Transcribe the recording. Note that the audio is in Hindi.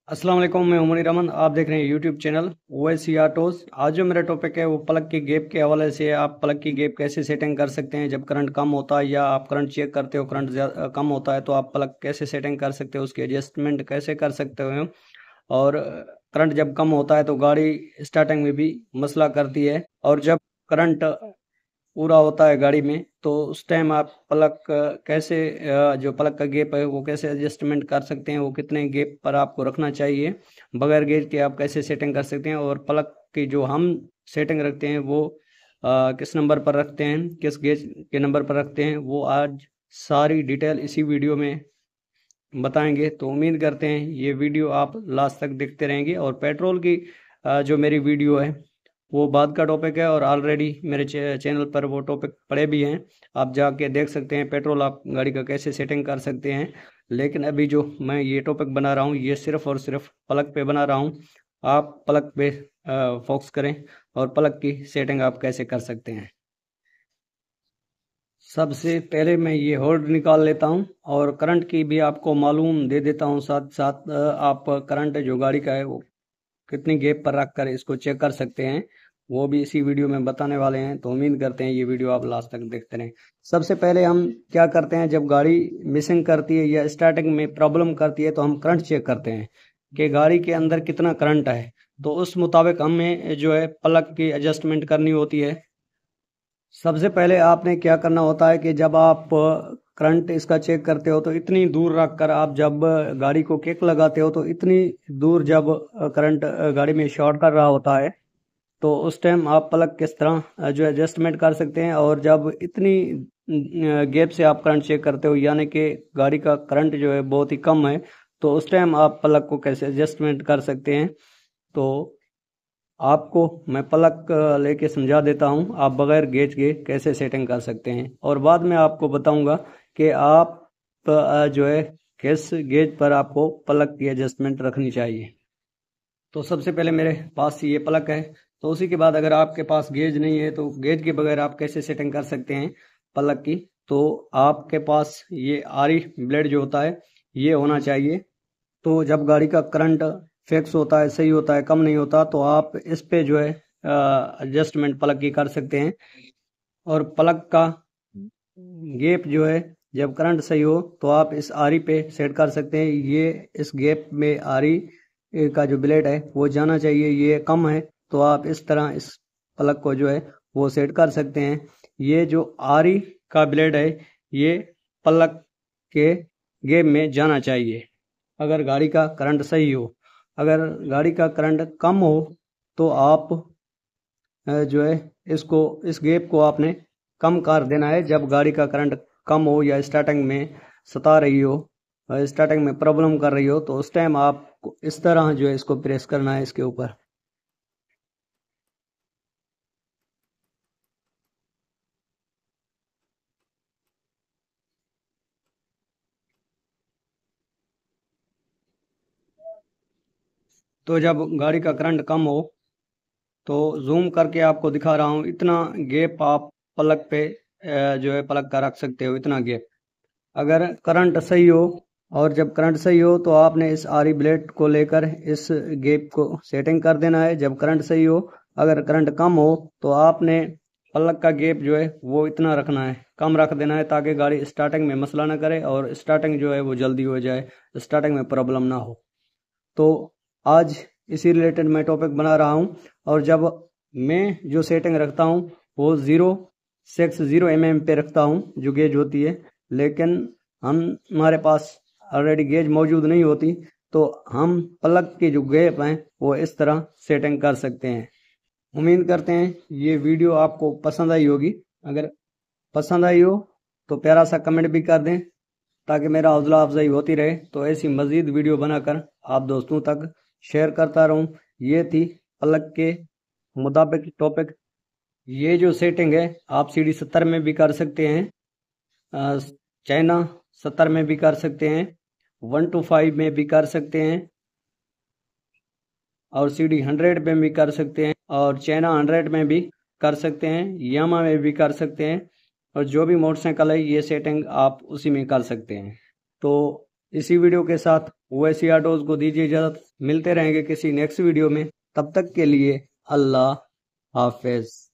अस्सलाम वालेकुम, मैं उमरी रमन। आप देख रहे हैं यूट्यूब चैनल ओएसी ऑटोज। आज जो मेरा टॉपिक है वो प्लग की गैप के हवाले से है। आप प्लग की गैप कैसे सेटिंग कर सकते हैं जब करंट कम होता है या आप करंट चेक करते हो करंट कम होता है तो आप प्लग कैसे सेटिंग कर सकते हो, उसकी एडजस्टमेंट कैसे कर सकते हो। और करंट जब कम होता है तो गाड़ी स्टार्टिंग में भी मसला करती है, और जब करंट पूरा होता है गाड़ी में तो उस टाइम आप प्लग कैसे जो प्लग का गैप है वो कैसे एडजस्टमेंट कर सकते हैं, वो कितने गैप पर आपको रखना चाहिए, बगैर गेज के आप कैसे सेटिंग कर सकते हैं, और प्लग की जो हम सेटिंग रखते हैं वो किस नंबर पर रखते हैं, किस गेज के नंबर पर रखते हैं, वो आज सारी डिटेल इसी वीडियो में बताएंगे। तो उम्मीद करते हैं ये वीडियो आप लास्ट तक देखते रहेंगे। और पेट्रोल की जो मेरी वीडियो है वो बाद का टॉपिक है, और ऑलरेडी मेरे चैनल पर वो टॉपिक पड़े भी हैं, आप जाके देख सकते हैं पेट्रोल आप गाड़ी का कैसे सेटिंग कर सकते हैं। लेकिन अभी जो मैं ये टॉपिक बना रहा हूँ ये सिर्फ और सिर्फ प्लग पे बना रहा हूँ। आप प्लग पे फोकस करें और प्लग की सेटिंग आप कैसे कर सकते हैं। सबसे पहले मैं ये होल्ड निकाल लेता हूँ और करंट की भी आपको मालूम दे देता हूँ साथ साथ। आप करंट जो गाड़ी का है वो कितनी गैप पर रख कर इसको चेक कर सकते हैं, वो भी इसी वीडियो में बताने वाले हैं। तो उम्मीद करते हैं ये वीडियो आप लास्ट तक देखते रहें। सबसे पहले हम क्या करते हैं, जब गाड़ी मिसिंग करती है या स्टार्टिंग में प्रॉब्लम करती है तो हम करंट चेक करते हैं कि गाड़ी के अंदर कितना करंट है। तो उस मुताबिक हमें जो है प्लग की एडजस्टमेंट करनी होती है। सबसे पहले आपने क्या करना होता है कि जब आप करंट इसका चेक करते हो तो इतनी दूर रख कर, आप जब गाड़ी को किक लगाते हो तो इतनी दूर जब करंट गाड़ी में शॉर्ट कर रहा होता है तो उस टाइम आप प्लग किस तरह जो एडजस्टमेंट कर सकते हैं। और जब इतनी गैप से आप करंट चेक करते हो यानी कि गाड़ी का करंट जो है बहुत ही कम है, तो उस टाइम आप प्लग को कैसे एडजस्टमेंट कर सकते हैं। तो आपको मैं प्लग लेके समझा देता हूं, आप बगैर गेज के कैसे सेटिंग कर सकते हैं, और बाद में आपको बताऊंगा कि आप जो है किस गेज पर आपको प्लग की एडजस्टमेंट रखनी चाहिए। तो सबसे पहले मेरे पास ये प्लग है, तो उसी के बाद अगर आपके पास गेज नहीं है तो गेज के बगैर आप कैसे सेटिंग कर सकते हैं प्लग की। तो आपके पास ये आरी ब्लेड जो होता है ये होना चाहिए। तो जब गाड़ी का करंट फिक्स होता है, सही होता है, कम नहीं होता, तो आप इस पे जो है एडजस्टमेंट प्लग की कर सकते हैं। और प्लग का गैप जो है जब करंट सही हो तो आप इस आरी पे सेट कर सकते हैं। ये इस गैप में आरी का जो ब्लेड है वो जाना चाहिए, ये कम है तो आप इस तरह इस प्लग को जो है वो सेट कर सकते हैं। ये जो आरी का ब्लेड है ये प्लग के गैप में जाना चाहिए अगर गाड़ी का करंट सही हो। अगर गाड़ी का करंट कम हो तो आप जो है इसको इस गैप को आपने कम कर देना है। जब गाड़ी का करंट कम हो या स्टार्टिंग में सता रही हो, स्टार्टिंग में प्रॉब्लम कर रही हो, तो उस टाइम आपको इस तरह जो है इसको प्रेस करना है इसके ऊपर। तो जब गाड़ी का करंट कम हो तो जूम करके आपको दिखा रहा हूँ, इतना गैप आप प्लग पे जो है प्लग का रख सकते हो, इतना गैप। अगर करंट सही हो, और जब करंट सही हो तो आपने इस आरी ब्लेड को लेकर इस गैप को सेटिंग कर देना है जब करंट सही हो। अगर करंट कम हो तो आपने प्लग का गैप जो है वो इतना रखना है, कम रख देना है, ताकि गाड़ी स्टार्टिंग में मसला ना करे और स्टार्टिंग जो है वो जल्दी हो जाए, स्टार्टिंग में प्रॉब्लम ना हो। तो आज इसी रिलेटेड मैं टॉपिक बना रहा हूँ। और जब मैं जो सेटिंग रखता हूँ वो 060 mm पे रखता हूँ जो गेज होती है। लेकिन हमारे पास ऑलरेडी गेज मौजूद नहीं होती तो हम प्लग के जो गैप हैं वो इस तरह सेटिंग कर सकते हैं। उम्मीद करते हैं ये वीडियो आपको पसंद आई होगी। अगर पसंद आई हो तो प्यारा सा कमेंट भी कर दें ताकि मेरा हौसला अफजाई होती रहे, तो ऐसी मज़ीद वीडियो बनाकर आप दोस्तों तक शेयर करता रहूं। ये थी प्लग के मुताबिक टॉपिक। ये जो सेटिंग है आप सीडी 70 में भी कर सकते हैं, चाइना 70 में भी कर सकते हैं, 1 to 5 में भी कर सकते हैं, और सीडी 100 में भी कर सकते हैं, और चाइना 100 में भी कर सकते हैं, यामा में भी कर सकते हैं, और जो भी मोटरसाइकिल है ये सेटिंग आप उसी में कर सकते हैं। तो इसी वीडियो के साथ ओवैसी ऑटोज को दीजिए इजाजत। मिलते रहेंगे किसी नेक्स्ट वीडियो में, तब तक के लिए अल्लाह हाफिज।